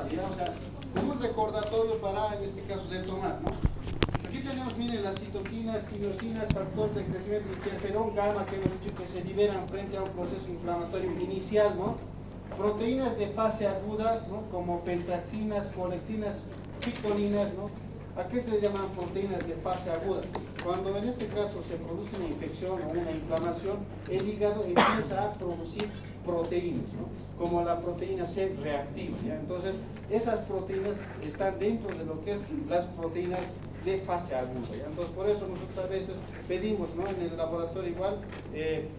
importante, ¿ya? O sea, como un recordatorio para, en este caso, retomar, ¿no? Aquí tenemos, miren, las citoquinas, quimiosinas, factor de crecimiento, interferón gamma, que hemos dicho que se liberan frente a un proceso inflamatorio inicial, ¿no? Proteínas de fase aguda, ¿no? Como pentraxinas, colectinas, picolinas, ¿no? ¿A qué se llaman proteínas de fase aguda? Cuando en este caso se produce una infección o una inflamación, el hígado empieza a producir proteínas, ¿no? Como la proteína C reactiva, ¿ya? Entonces, esas proteínas están dentro de lo que es las proteínas de fase aguda, ¿ya? Entonces, por eso nosotros a veces pedimos, ¿no? En el laboratorio igual,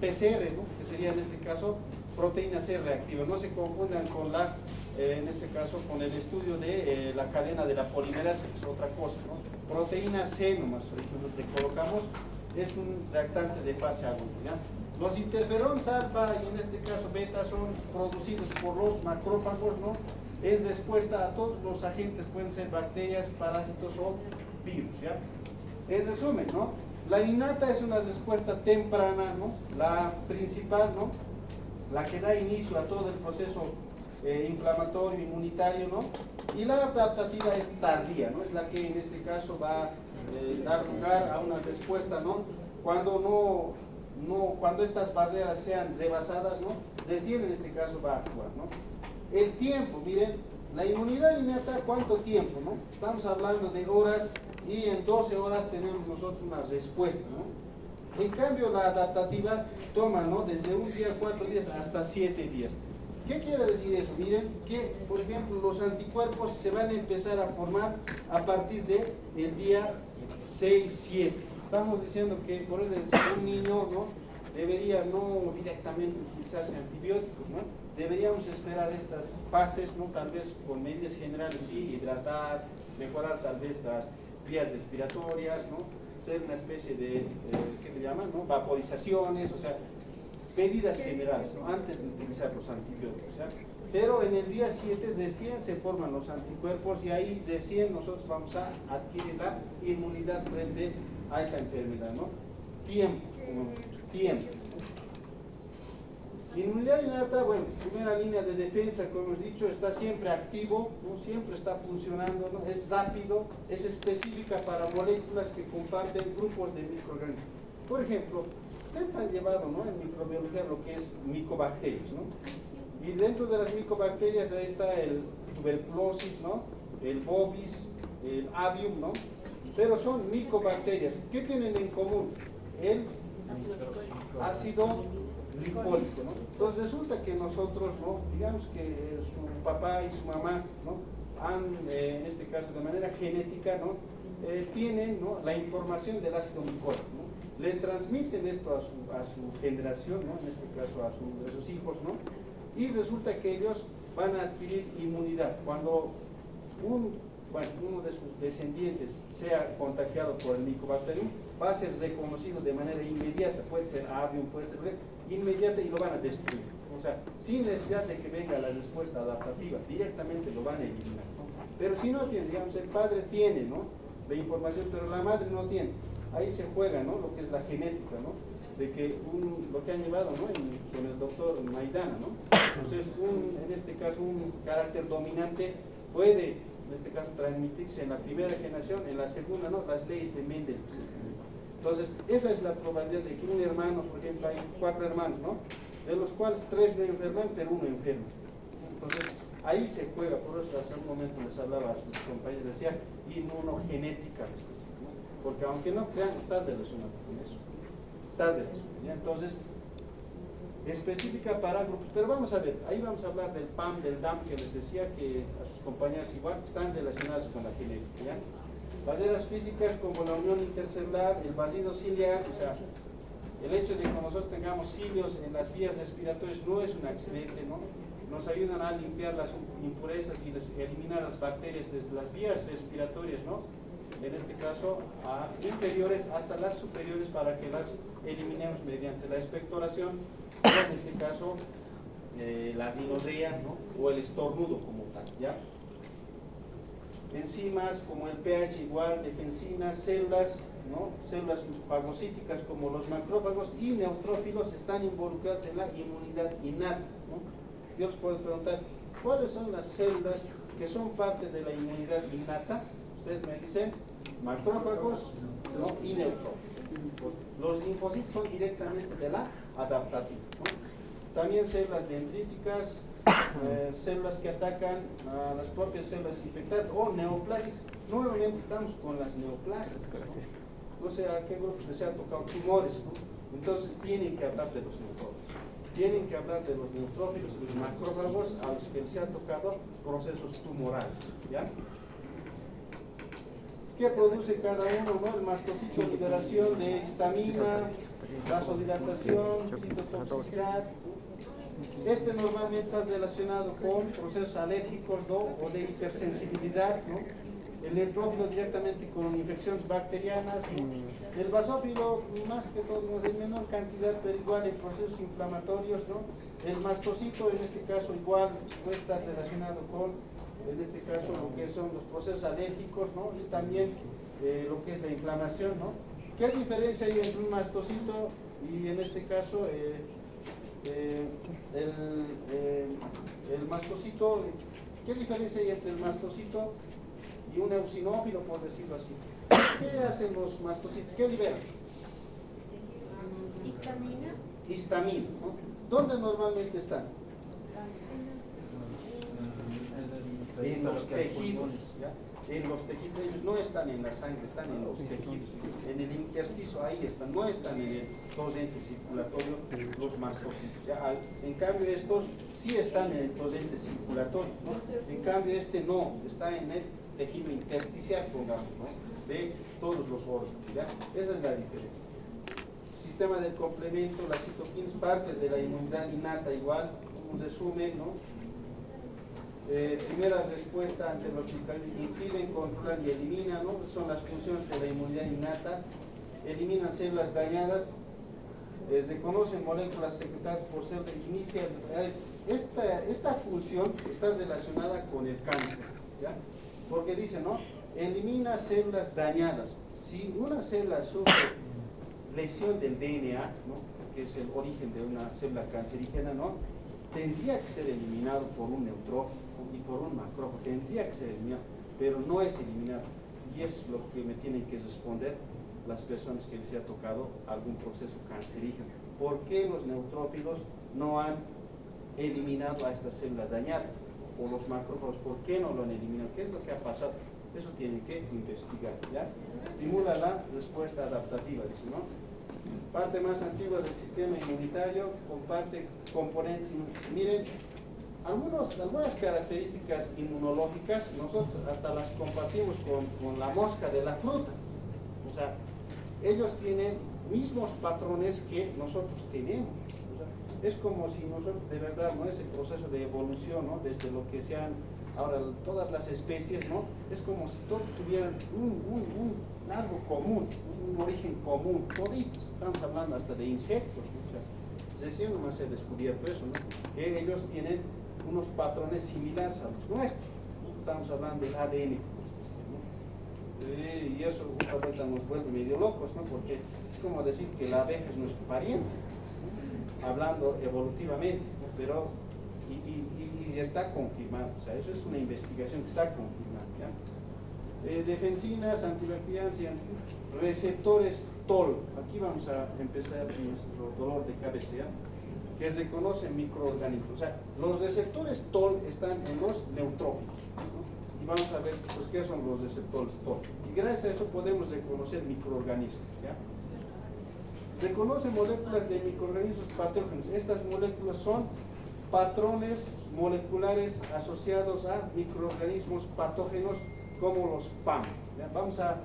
PCR, ¿no? Que sería en este caso proteína C reactiva. No se confundan con la, en este caso, con el estudio de la cadena de la polimerasa, que es otra cosa, ¿no? Proteína C nomás, por ejemplo, que colocamos, es un reactante de fase aguda, ¿ya? Los interferones alfa y en este caso beta son producidos por los macrófagos, ¿no? En respuesta a todos los agentes, pueden ser bacterias, parásitos o virus, ¿ya? En resumen, ¿no? La innata es una respuesta temprana, ¿no? La principal, ¿no? La que da inicio a todo el proceso inflamatorio, inmunitario, ¿no? Y la adaptativa es tardía, ¿no? Es la que en este caso va a dar lugar a una respuesta, ¿no? Cuando estas barreras sean rebasadas, ¿no? Recién en este caso va a actuar, ¿no? El tiempo, miren, la inmunidad innata, ¿cuánto tiempo, no? Estamos hablando de horas y en 12 horas tenemos nosotros una respuesta, ¿no? En cambio, la adaptativa toma, ¿no? Desde un día, 4 días hasta 7 días. ¿Qué quiere decir eso? Miren que, por ejemplo, los anticuerpos se van a empezar a formar a partir del día 6-7. Estamos diciendo que, por eso un niño, ¿no? Debería no directamente utilizarse antibióticos, ¿no? Deberíamos esperar estas fases, ¿no? Tal vez con medidas generales, sí, hidratar, mejorar tal vez las vías respiratorias, ¿no? Ser una especie de, ¿qué le llaman, no? Vaporizaciones, o sea, medidas generales, ¿no? Antes de utilizar los antibióticos, ¿ya? Pero en el día 7 recién se forman los anticuerpos y ahí recién nosotros vamos a adquirir la inmunidad frente a esa enfermedad, ¿no? Tiempos, como hemos dicho, tiempos, ¿no? Inmunidad innata, bueno, primera línea de defensa, como hemos dicho, está siempre activo, ¿no? Siempre está funcionando, ¿no? Es rápido, es específica para moléculas que comparten grupos de microorganismos. Por ejemplo, ustedes han llevado, ¿no? En microbiología lo que es micobacterias, ¿no? Y dentro de las micobacterias ahí está el tuberculosis, ¿no? El bovis, el avium, ¿no? Pero son micobacterias. ¿Qué tienen en común? El ácido glicólico, ¿no? Entonces resulta que nosotros, ¿no? Digamos que su papá y su mamá, ¿no? Han, en este caso de manera genética, ¿no? Tienen, ¿no? La información del ácido glicólico, ¿no? Le transmiten esto a su generación, ¿no? En este caso a sus hijos, ¿no? Y resulta que ellos van a adquirir inmunidad. Cuando uno de sus descendientes sea contagiado por el Mycobacterium, va a ser reconocido de manera inmediata, puede ser avium, puede ser inmediata y lo van a destruir. O sea, sin necesidad de que venga la respuesta adaptativa, directamente lo van a eliminar, ¿no? Pero si no tiene, digamos, el padre tiene, ¿no? La información, pero la madre no tiene. Ahí se juega, ¿no? Lo que es la genética, ¿no? De que lo que han llevado, ¿no? Con el doctor Maidana, ¿no? Entonces, en este caso, un carácter dominante puede, en este caso, transmitirse en la primera generación, en la segunda, ¿no? Las leyes de Mendel. Entonces, esa es la probabilidad de que un hermano, por ejemplo, hay 4 hermanos, ¿no? De los cuales 3 no enferman, pero 1 enferma. Entonces, ahí se juega, por eso hace un momento les hablaba a sus compañeros, decía inmunogenética, ¿no? Porque aunque no crean, estás relacionado con eso. Estás relacionado, ¿ya? Entonces, específica para grupos, pero vamos a ver, ahí vamos a hablar del PAM, del DAM, que les decía que a sus compañeros igual están relacionados con la genética, ¿ya? Barreras físicas como la unión intercelular, el vacío ciliar, o sea, el hecho de que nosotros tengamos cilios en las vías respiratorias no es un accidente, ¿no? Nos ayudan a limpiar las impurezas y eliminar las bacterias desde las vías respiratorias, ¿no? En este caso, a inferiores hasta las superiores para que las eliminemos mediante la expectoración, o en este caso, la rinorrea, ¿no? O el estornudo como tal, ¿ya? Enzimas como el pH igual, defensinas, células, ¿no? Células fagocíticas como los macrófagos y neutrófilos están involucrados en la inmunidad innata, ¿no? Yo les puedo preguntar, ¿cuáles son las células que son parte de la inmunidad innata, ustedes me dicen macrófagos, ¿no? Y neutrófilos. Los linfocitos son directamente de la adaptativa, ¿no? También células dendríticas, células que atacan a las propias células infectadas o neoplásicas. Nuevamente estamos con las neoplásicas, no sé a qué grupos les han tocado tumores, ¿no? Entonces tienen que hablar de los neutrófilos. Tienen que hablar de los neutrófilos y los macrófagos a los que les han tocado procesos tumorales, ¿ya? ¿Qué produce cada uno, no? El mastocito, liberación de histamina, vasodilatación, citotoxicidad. Este normalmente está relacionado con procesos alérgicos, ¿no? O de hipersensibilidad, ¿no? El neutrófilo directamente con infecciones bacterianas, ¿no? El basófilo más que todo, digamos, en menor cantidad, pero igual en procesos inflamatorios, ¿no? El mastocito en este caso igual puede estar relacionado con, en este caso, lo que son los procesos alérgicos, ¿no? Y también lo que es la inflamación, ¿no? ¿Qué diferencia hay entre un mastocito y en este caso el mastocito? ¿Qué diferencia hay entre el mastocito y un eosinófilo, por decirlo así? ¿Qué hacen los mastocitos? ¿Qué liberan? Histamina. Histamina, ¿no? ¿Dónde normalmente están? En los tejidos, ¿ya? En los tejidos, ellos no están en la sangre, están en los tejidos. En el intersticio ahí están, no están en el torrente circulatorio los mastocitos, ¿ya? En cambio estos sí están en el torrente circulatorio, ¿no? En cambio este no, está en el tejido intersticial, pongamos, ¿no? De todos los órganos, ¿ya? Esa es la diferencia. Sistema del complemento, la citoquina es parte de la inmunidad innata igual, un resumen, ¿no? Primera respuesta ante los microorganismos: impiden, controlan y eliminan, ¿no? Son las funciones de la inmunidad innata. Eliminan células dañadas, reconocen moléculas secretadas por células, inicia. Esta función está relacionada con el cáncer, ¿ya? Porque dice, ¿no? Elimina células dañadas. Si una célula sufre lesión del DNA, ¿no? Que es el origen de una célula cancerígena, ¿no? Tendría que ser eliminado por un neutrófilo y por un macrófago, tendría que ser eliminado, pero no es eliminado. Y es lo que me tienen que responder las personas que les ha tocado algún proceso cancerígeno. ¿Por qué los neutrófilos no han eliminado a esta célula dañada? O los macrófagos, ¿por qué no lo han eliminado? ¿Qué es lo que ha pasado? Eso tienen que investigar, ¿ya? Estimula la respuesta adaptativa, dice, ¿no? Parte más antigua del sistema inmunitario, comparte componentes. Miren, algunas características inmunológicas nosotros hasta las compartimos con la mosca de la fruta. O sea, ellos tienen mismos patrones que nosotros tenemos. O sea, es como si nosotros de verdad, ¿no? Ese proceso de evolución, ¿no? Desde lo que sean ahora todas las especies, ¿no? Es como si todos tuvieran algo común, un origen común, toditos. Estamos hablando hasta de insectos, ¿no? O sea, recién nomás se ha descubierto eso, ¿no? Que ellos tienen unos patrones similares a los nuestros, ¿no? Estamos hablando del ADN, como se dice, ¿no? Y eso ahorita nos vuelve medio locos, ¿no? Porque es como decir que la abeja es nuestro pariente, ¿no? Hablando evolutivamente, ¿no? Pero y está confirmado, o sea, eso es una investigación que está confirmada, ¿ya? Defensinas, antibacterianas y receptores TOL. Aquí vamos a empezar nuestro dolor de cabeza, ¿ya? Que reconocen microorganismos. O sea, los receptores TOL están en los neutrófilos, ¿no? Y vamos a ver, pues, qué son los receptores TOL. Y gracias a eso podemos reconocer microorganismos, ¿ya? Reconoce moléculas de microorganismos patógenos. Estas moléculas son patrones moleculares asociados a microorganismos patógenos como los PAM. ¿Ya? Vamos a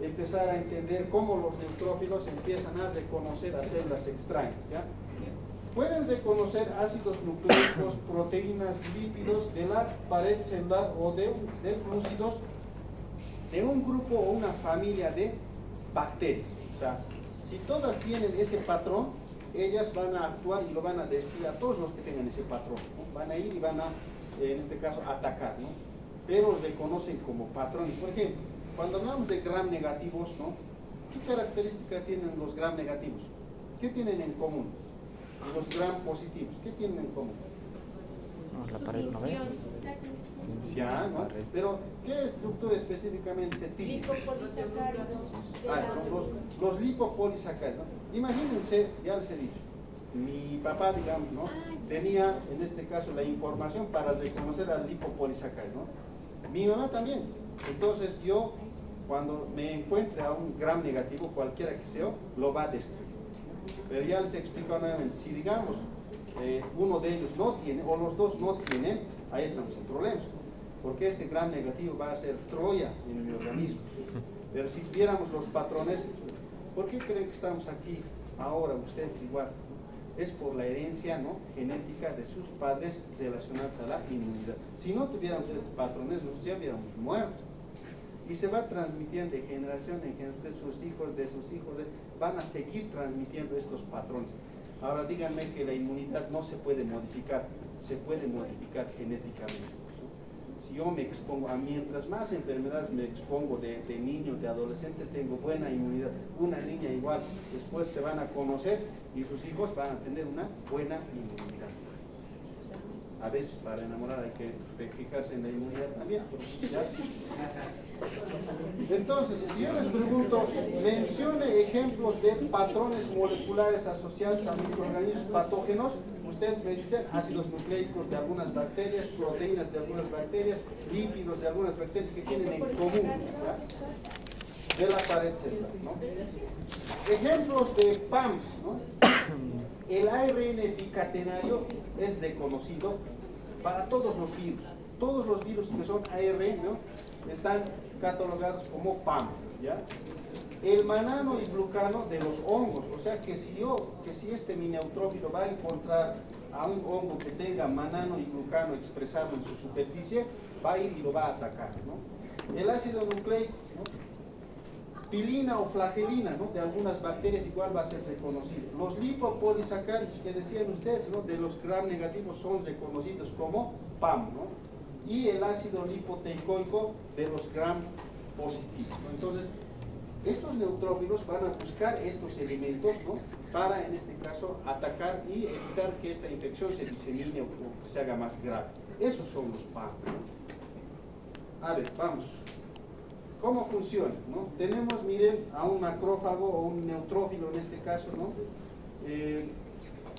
empezar a entender cómo los neutrófilos empiezan a reconocer a células extrañas, ¿ya? Pueden reconocer ácidos nucleicos, proteínas, lípidos de la pared celular o de glúcidos de un grupo o una familia de bacterias. O sea, si todas tienen ese patrón, ellas van a actuar y lo van a destruir a todos los que tengan ese patrón, ¿no? Van a ir y van a, en este caso, atacar, ¿no? Pero reconocen como patrones. Por ejemplo, cuando hablamos de gram negativos, ¿no? ¿Qué característica tienen los gram negativos? ¿Qué tienen en común? Los gram positivos, ¿qué tienen en común? La pared no ve. Ya, ¿no? Pero, ¿qué estructura específicamente se tiene? Los lipopolisacáridos, ¿no? Imagínense, ya les he dicho, mi papá, digamos, ¿no? Tenía, en este caso, la información para reconocer al lipopolisacárido, ¿no? Mi mamá también. Entonces, yo, cuando me encuentre a un gram negativo, cualquiera que sea, lo va a destruir. Pero ya les he explicado nuevamente, si digamos, uno de ellos no tiene, o los dos no tienen, ahí estamos en problemas. Porque este gram negativo va a ser Troya en mi organismo. Pero si viéramos los patrones, ¿por qué creen que estamos aquí ahora, ustedes igual? Es por la herencia, ¿no?, genética de sus padres relacionados a la inmunidad. Si no tuviéramos estos patrones, nosotros ya hubiéramos muerto. Y se va transmitiendo de generación en generación, de sus hijos, van a seguir transmitiendo estos patrones. Ahora díganme que la inmunidad no se puede modificar, se puede modificar genéticamente. Si yo me expongo a mientras más enfermedades me expongo de niño, de adolescente, tengo buena inmunidad. Una niña igual, después se van a conocer y sus hijos van a tener una buena inmunidad. A veces para enamorar hay que fijarse en la inmunidad también, ¿ya? Entonces, si yo les pregunto, mencione ejemplos de patrones moleculares asociados a microorganismos patógenos, ustedes me dicen ácidos nucleicos de algunas bacterias, proteínas de algunas bacterias, lípidos de algunas bacterias que tienen en común, ¿ya?, de la pared celular, ¿no? Ejemplos de PAMs, ¿no? El ARN bicatenario es reconocido para todos los virus. Todos los virus que son ARN, ¿no?, están catalogados como PAM, ¿ya? El manano y glucano de los hongos, o sea que si mi neutrófilo va a encontrar a un hongo que tenga manano y glucano expresado en su superficie, va a ir y lo va a atacar, ¿no? El ácido nucleico, ¿no?, pilina o flagelina, ¿no?, de algunas bacterias igual va a ser reconocido. Los lipopolisacáridos que decían ustedes, ¿no?, de los gram negativos son reconocidos como PAM, ¿no? Y el ácido lipoteicoico de los gram positivos, ¿no? Entonces, estos neutrófilos van a buscar estos elementos, ¿no?, para, en este caso, atacar y evitar que esta infección se disemine o que se haga más grave. Esos son los PAM, ¿no? A ver, vamos. ¿Cómo funciona, no? Tenemos, miren, a un macrófago o un neutrófilo en este caso, ¿no?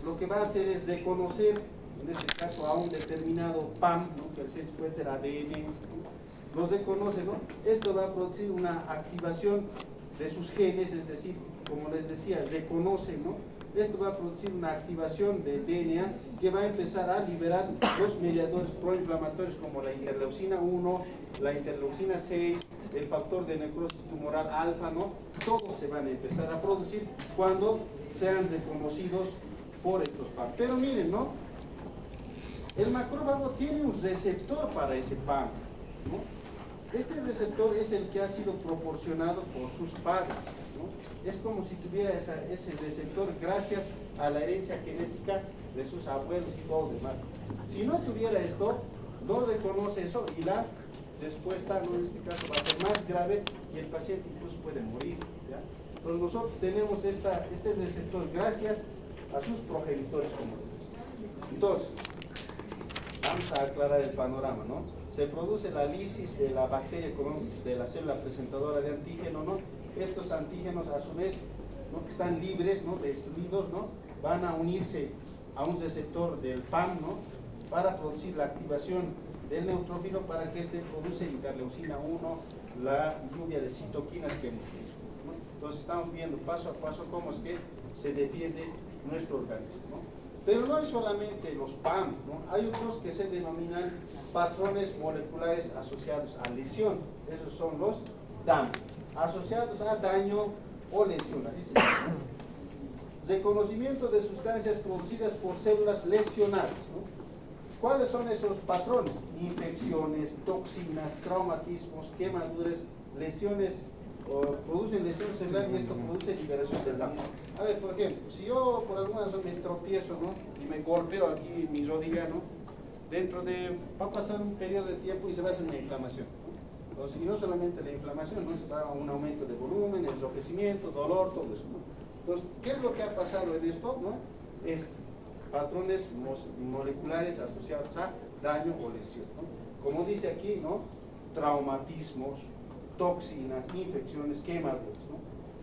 Lo que va a hacer es reconocer, en este caso, a un determinado PAM, ¿no?, que puede ser ADN, ¿no? Lo reconoce, ¿no? Esto va a producir una activación de sus genes, es decir, como les decía, reconoce, ¿no? Esto va a producir una activación del DNA que va a empezar a liberar los mediadores proinflamatorios como la interleucina 1, la interleucina 6, el factor de necrosis tumoral alfa, ¿no? Todos se van a empezar a producir cuando sean reconocidos por estos PAM. Pero miren, ¿no?, el macrófago tiene un receptor para ese PAM, ¿no? Este receptor es el que ha sido proporcionado por sus padres, ¿no? Es como si tuviera ese receptor gracias a la herencia genética de sus abuelos y todo demás. Si no tuviera esto, no reconoce eso y la respuesta, ¿no?, en este caso va a ser más grave y el paciente incluso puede morir, ¿ya? Entonces nosotros tenemos este receptor gracias a sus progenitores comunes. Entonces, vamos a aclarar el panorama, ¿no? Se produce la lisis de la bacteria, de la célula presentadora de antígeno, ¿no? Estos antígenos, a su vez, ¿no?, que están libres, ¿no?, destruidos, ¿no?, van a unirse a un receptor del PAM, ¿no?, para producir la activación del neutrófilo para que este produce interleucina 1, la lluvia de citoquinas que hemos visto, ¿no? Entonces estamos viendo paso a paso cómo es que se defiende nuestro organismo, ¿no? Pero no hay solamente los PAM, ¿no? Hay otros que se denominan patrones moleculares asociados a lesión. Esos son los DAM, asociados a daño o lesión, así se llama. Reconocimiento de sustancias producidas por células lesionadas, ¿no? ¿Cuáles son esos patrones? Infecciones, toxinas, traumatismos, quemaduras, lesiones, producen lesiones celulares y esto produce liberación del DAM. A ver, por ejemplo, si yo por alguna razón me tropiezo, ¿no?, y me golpeo aquí mi rodilla, ¿no?, va a pasar un periodo de tiempo y se va a hacer una inflamación, ¿no? Entonces, y no solamente la inflamación, ¿no?, se va a un aumento de volumen, enrojecimiento, dolor, todo eso, ¿no? Entonces, ¿qué es lo que ha pasado en esto, no? Es patrones moleculares asociados a daño o lesión, ¿no? como dice aquí, ¿no? Traumatismos, toxinas, infecciones, quemaduras, ¿no?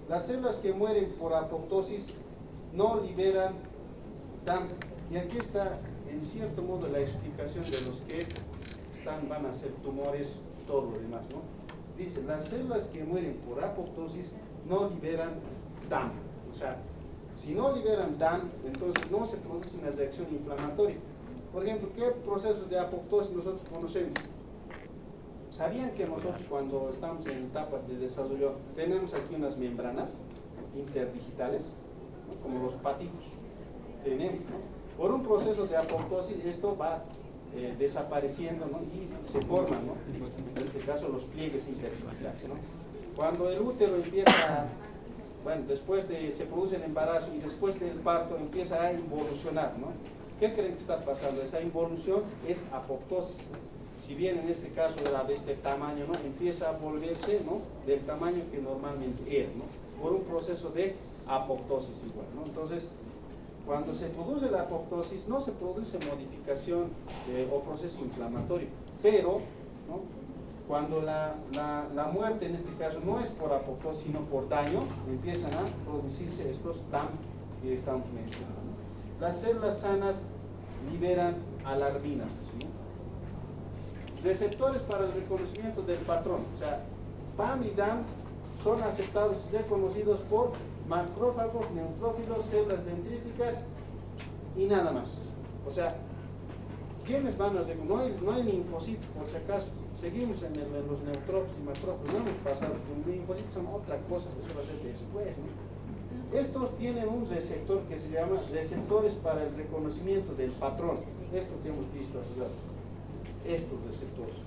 Las células que mueren por apoptosis no liberan DAM. Y aquí está, en cierto modo, la explicación de los que van a ser tumores, todo lo demás, ¿no? Dice, las células que mueren por apoptosis no liberan DAM. O sea, si no liberan DAM, entonces no se produce una reacción inflamatoria. Por ejemplo, ¿qué procesos de apoptosis nosotros conocemos? ¿Sabían que nosotros cuando estamos en etapas de desarrollo tenemos aquí unas membranas interdigitales, ¿no? Como los patitos? Tenemos, ¿no? Por un proceso de apoptosis esto va desapareciendo, ¿no? Y se forman, ¿no? En este caso los pliegues interdigitales, ¿no? Cuando el útero empieza, bueno, se produce el embarazo y después del parto empieza a involucionar, ¿no? ¿Qué creen que está pasando? Esa involución es apoptosis. Si bien en este caso era de este tamaño, ¿no? Empieza a volverse, ¿no? Del tamaño que normalmente era, ¿no? Por un proceso de apoptosis igual, ¿no? Entonces, cuando se produce la apoptosis no se produce modificación o proceso inflamatorio, pero, ¿no? Cuando la muerte en este caso no es por apoptosis sino por daño, empiezan a producirse estos DAM que estamos mencionando, ¿no? Las células sanas liberan alarminas, ¿sí? Receptores para el reconocimiento del patrón, o sea, PAM y DAM son aceptados y reconocidos por macrófagos, neutrófilos, células dendríticas y nada más. O sea, ¿quiénes van a hacer? No hay linfocitos, por si acaso. Seguimos en los neutrófilos y macrófagos, no hemos pasado. Los linfocitos son otra cosa, eso va a ser después, ¿no? Estos tienen un receptor que se llama receptores para el reconocimiento del patrón. Esto que hemos visto hace rato. Estos receptores, ¿no?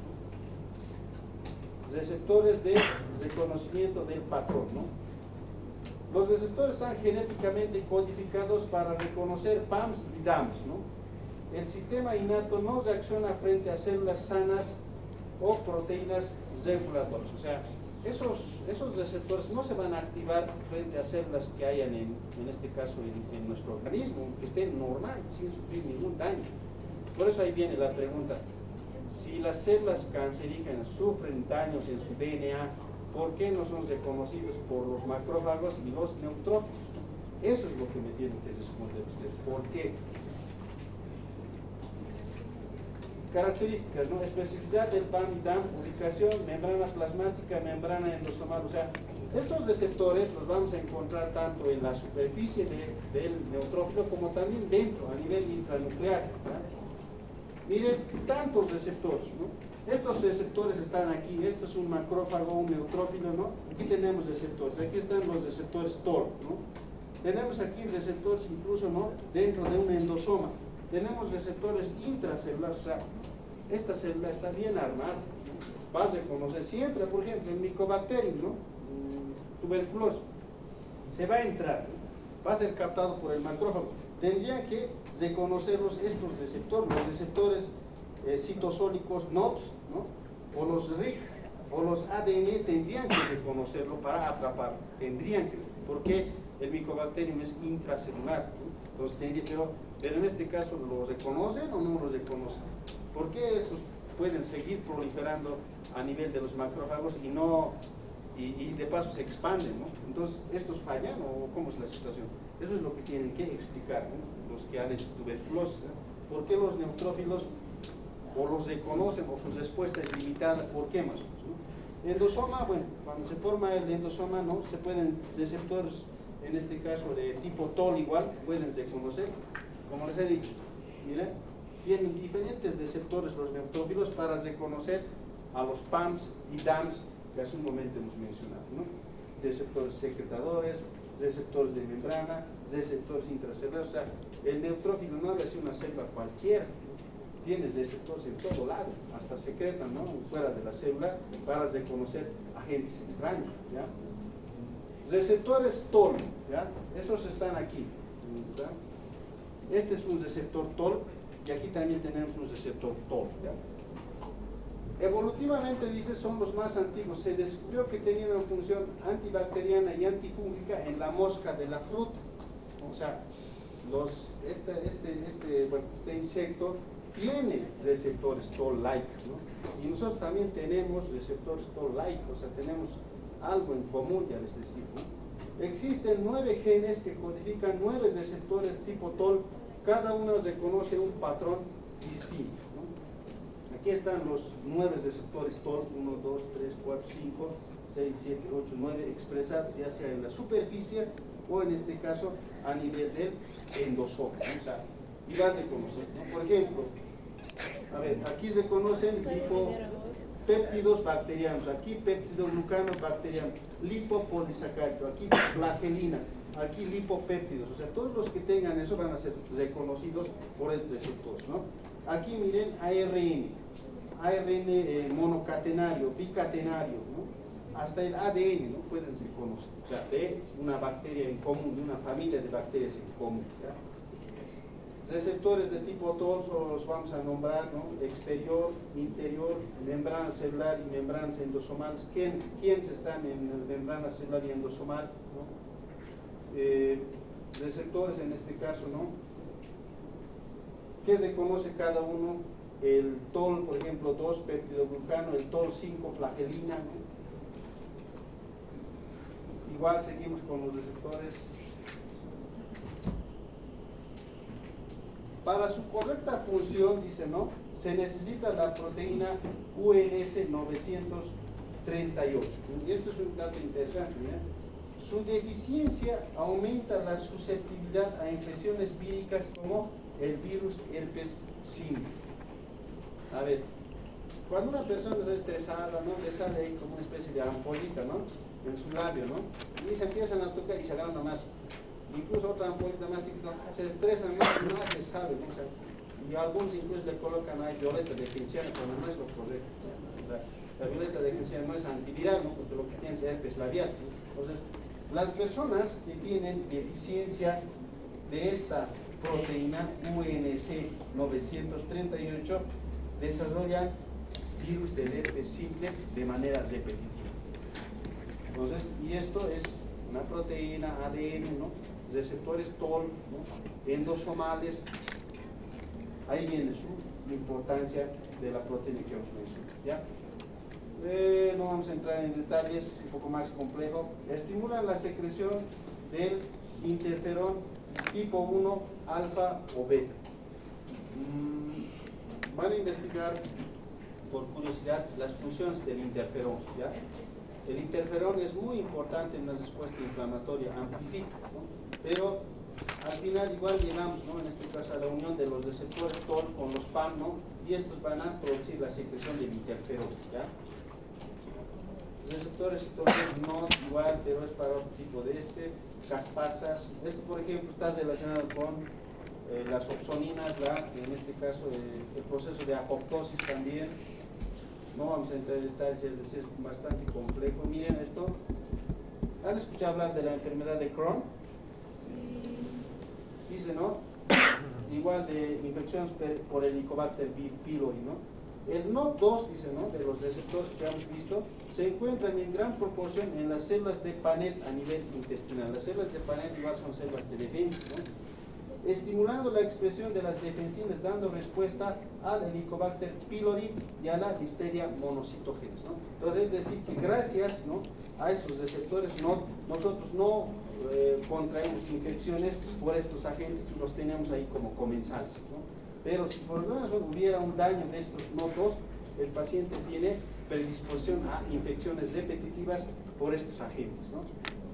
Receptores de reconocimiento del patrón, ¿no? Los receptores están genéticamente codificados para reconocer PAMs y DAMs, ¿no? El sistema innato no reacciona frente a células sanas o proteínas reguladoras. O sea, esos receptores no se van a activar frente a células que hayan en este caso en nuestro organismo, que estén normal, sin sufrir ningún daño. Por eso ahí viene la pregunta, si las células cancerígenas sufren daños en su DNA, ¿por qué no son reconocidos por los macrófagos y los neutrófilos? Eso es lo que me tienen que responder ustedes. ¿Por qué? Características, ¿no? Especificidad del PAM y DAM, ubicación, membrana plasmática, membrana endosomal. O sea, estos receptores los vamos a encontrar tanto en la superficie del neutrófilo como también dentro, a nivel intranuclear, ¿no? Miren, tantos receptores, ¿no? Estos receptores están aquí, esto es un macrófago, un neutrófilo, ¿no? Aquí tenemos receptores, aquí están los receptores TOR, ¿no? Tenemos aquí receptores incluso, ¿no? Dentro de un endosoma. Tenemos receptores intracelulares, o sea, esta célula está bien armada, ¿no? Vas a reconocer, si entra, por ejemplo, el Mycobacterium, ¿no? Tuberculoso, se va a entrar, ¿no? Va a ser captado por el macrófago. Tendrían que reconocerlos estos receptores, los receptores citosólicos NOT, ¿no? O los RIC o los ADN tendrían que reconocerlo para atraparlo, tendrían que, porque el Mycobacterium es intracelular, ¿no? Entonces, pero en este caso, ¿lo reconocen o no lo reconocen? ¿Por qué estos pueden seguir proliferando a nivel de los macrófagos y de paso se expanden, ¿no? Entonces, ¿estos fallan o cómo es la situación? Eso es lo que tienen que explicar, ¿no? Los que han hecho tuberculosis, ¿no? ¿Por qué los neutrófilos o los reconocen o su respuesta es limitada? ¿Por qué más? ¿No? Endosoma, bueno, cuando se forma el endosoma, ¿no? Se pueden receptores, en este caso de tipo TOL igual, pueden reconocer. Como les he dicho, miren, tienen diferentes receptores los neutrófilos para reconocer a los PAMs y DAMs que hace un momento hemos mencionado, ¿no? Receptores secretadores, receptores de membrana, receptores intracelulares. O sea, el neutrófilo no es una célula cualquiera, ¿no? Tiene receptores en todo lado, hasta secretan, ¿no? Fuera de la célula para reconocer agentes extraños, ¿ya? Receptores TOL, ¿ya? Esos están aquí, ¿ya? Este es un receptor TOL y aquí también tenemos un receptor TOL, ¿ya? Evolutivamente, dice, son los más antiguos. Se descubrió que tenían una función antibacteriana y antifúngica en la mosca de la fruta. O sea, este insecto tiene receptores toll-like, ¿no? Y nosotros también tenemos receptores toll-like, o sea, tenemos algo en común, ya les decía, ¿no? Existen 9 genes que codifican 9 receptores tipo toll, cada uno reconoce un patrón distinto, ¿no? Aquí están los 9 receptores toll, 1, 2, 3, 4, 5, 6, 7, 8, 9, expresados ya sea en la superficie o en este caso a nivel del endosoma, ¿no? O sea, y vas a reconocer, ¿no? Por ejemplo, a ver, aquí se conocen lipopéptidos bacterianos, aquí peptidoglucanos bacterianos, lipopolisacárido, aquí flagelina, aquí lipopéptidos, o sea, todos los que tengan eso van a ser reconocidos por estos receptores, ¿no? Aquí miren ARN monocatenario, bicatenario, ¿no? Hasta el ADN, ¿no? Pueden reconocer, o sea, de una bacteria en común, de una familia de bacterias en común, ¿ya? Receptores de tipo toll solo los vamos a nombrar, ¿no? Exterior, interior, membrana celular y membranas endosomales. ¿Quiénes están en membrana celular y endosomal, ¿no? Receptores en este caso, ¿no? ¿Qué se conoce cada uno? El toll, por ejemplo, 2 peptidoglucano, el toll 5 flagelina, ¿no? Igual seguimos con los receptores. Para su correcta función, dice, ¿no? Se necesita la proteína UNS 938. Y esto es un dato interesante, ¿eh? Su deficiencia aumenta la susceptibilidad a infecciones víricas como el virus herpes simple. A ver, cuando una persona está estresada, ¿no? Le sale ahí como una especie de ampollita, ¿no? En su labio, ¿no? Y se empiezan a tocar y se agranda más. Incluso otra ampollita más chiquita, se estresan más les sale, ¿no? O sea, y algunos incluso le colocan ahí violeta de genciana, cuando no es lo correcto, ¿no? O sea, la violeta de genciana no es antiviral, ¿no? Porque lo que tiene es herpes labial, ¿no? Entonces, las personas que tienen deficiencia de esta proteína UNC 938 desarrollan virus del herpes simple de manera repetitiva. Entonces, y esto es una proteína ADN, ¿no? Receptores toll, ¿no? Endosomales. Ahí viene su importancia de la proteína que os mencioné, ¿ya? No vamos a entrar en detalles, un poco más complejo. Estimulan la secreción del interferón tipo 1, alfa o beta. Van a investigar, por curiosidad, las funciones del interferón, ¿ya? El interferón es muy importante en la respuesta inflamatoria, amplifica, ¿no? Pero al final igual llegamos, ¿no? En este caso a la unión de los receptores toll con los PAM, ¿no? Y estos van a producir la secreción del interferón, ¿ya? Receptores no igual, pero es para otro tipo de caspasas. Esto, por ejemplo, está relacionado con las opsoninas, en este caso el proceso de apoptosis también. No vamos a entrar en detalles, es bastante complejo. Miren esto. ¿Han escuchado hablar de la enfermedad de Crohn? Dice, ¿no? Igual de infecciones por Helicobacter pylori, ¿no? El NOD2, dice, ¿no? De los receptores que hemos visto, se encuentran en gran proporción en las células de Paneth a nivel intestinal. Las células de Paneth igual son células de defensa, ¿no? Estimulando la expresión de las defensinas, dando respuesta al Helicobacter pylori y a la Listeria monocitógenes, ¿no? Entonces, es decir, que gracias, ¿no? A esos receptores nosotros no contraemos infecciones por estos agentes y los tenemos ahí como comensales, ¿no? Pero si por alguna razón hubiera un daño de estos nodos, el paciente tiene predisposición a infecciones repetitivas por estos agentes, ¿no?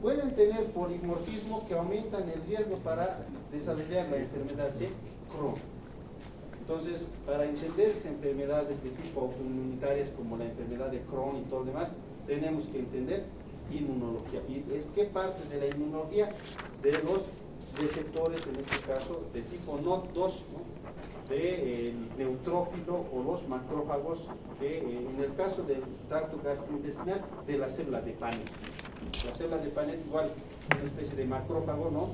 Pueden tener polimorfismo que aumentan el riesgo para desarrollar la enfermedad de Crohn. Entonces, para entender las enfermedades de tipo autoinmunitarias como la enfermedad de Crohn y todo lo demás, tenemos que entender inmunología. ¿Y es qué parte de la inmunología? De los receptores, en este caso, de tipo NOD2, ¿no? Del neutrófilo o los macrófagos, que en el caso del tracto gastrointestinal, de la célula de Paneth. La célula de Paneth igual, una especie de macrófago, ¿no?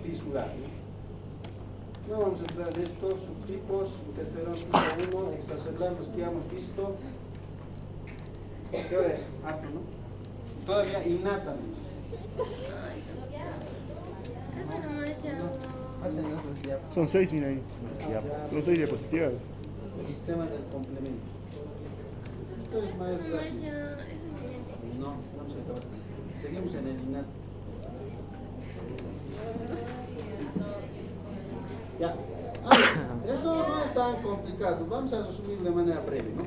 Tisular, ¿no? No vamos a entrar en estos subtipos, interferón tipo 1, extracelular, los que hemos visto. ¿Qué hora es? ¿No? Todavía innata. Son 6, mira ahí. Son 6 diapositivas. el sistema del complemento. Esto es más rápido. No, vamos a acabar. Seguimos en el innato. Ya. Esto no es tan complicado. Vamos a resumir de manera breve, ¿no?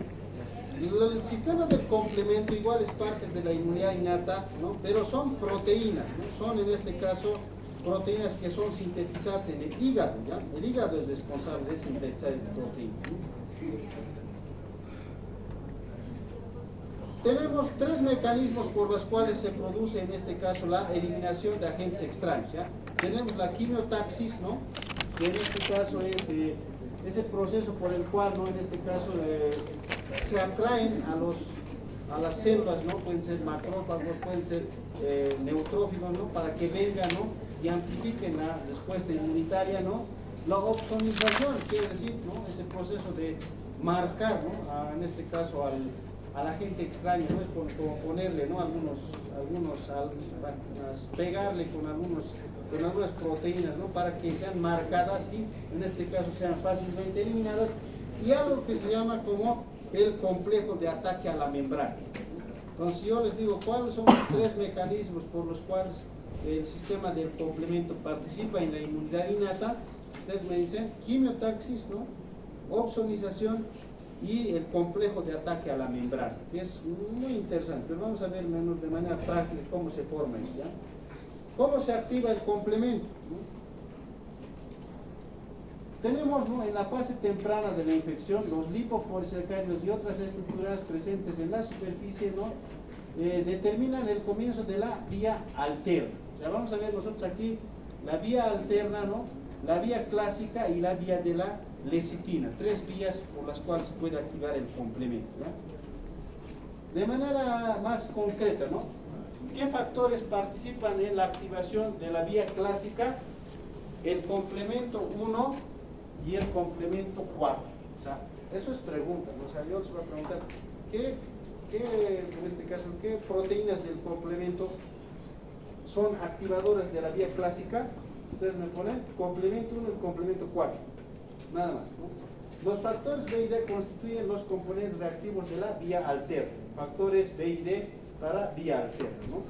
El sistema del complemento igual es parte de la inmunidad innata, ¿no? Pero son proteínas, ¿no? Son en este caso proteínas que son sintetizadas en el hígado, ¿ya? El hígado es responsable de sintetizar estas proteínas, ¿no? Tenemos tres mecanismos por los cuales se produce en este caso la eliminación de agentes extraños, ¿ya? Tenemos la quimiotaxis, ¿no? Que en este caso es ese proceso por el cual, ¿no? En este caso se atraen a las células, ¿no? Pueden ser macrófagos, pueden ser neutrófilos, ¿no? Para que vengan, ¿no? Y amplifiquen la respuesta inmunitaria, ¿no? La opsonización quiere decir, ¿no? Ese proceso de marcar, ¿no? En este caso al agente extraño, ¿no? Es como ponerle, ¿no? Pegarle con algunas proteínas, ¿no? Para que sean marcadas y en este caso sean fácilmente eliminadas, y algo que se llama como el complejo de ataque a la membrana. Entonces, si yo les digo cuáles son los tres mecanismos por los cuales el sistema del complemento participa en la inmunidad innata, ustedes me dicen quimiotaxis, ¿no? Opsonización y el complejo de ataque a la membrana, que es muy interesante, pero vamos a ver menos de manera práctica cómo se forma eso, ¿ya? ¿Cómo se activa el complemento? Tenemos, ¿no? En la fase temprana de la infección, los lipopolisacáridos y otras estructuras presentes en la superficie, ¿no? Determinan el comienzo de la vía alterna. O sea, vamos a ver nosotros aquí la vía alterna, ¿no? La vía clásica y la vía de la lecitina, tres vías por las cuales se puede activar el complemento, ¿ya? De manera más concreta, ¿no? ¿Qué factores participan en la activación de la vía clásica? El complemento 1 y el complemento 4. O sea, eso es pregunta, ¿no? O sea, yo les voy a preguntar, en este caso, ¿qué proteínas del complemento son activadoras de la vía clásica? Ustedes me ponen complemento 1 y complemento 4. Nada más, ¿no? Los factores B y D constituyen los componentes reactivos de la vía alterna. Factores B y D para vía alterna, ¿no?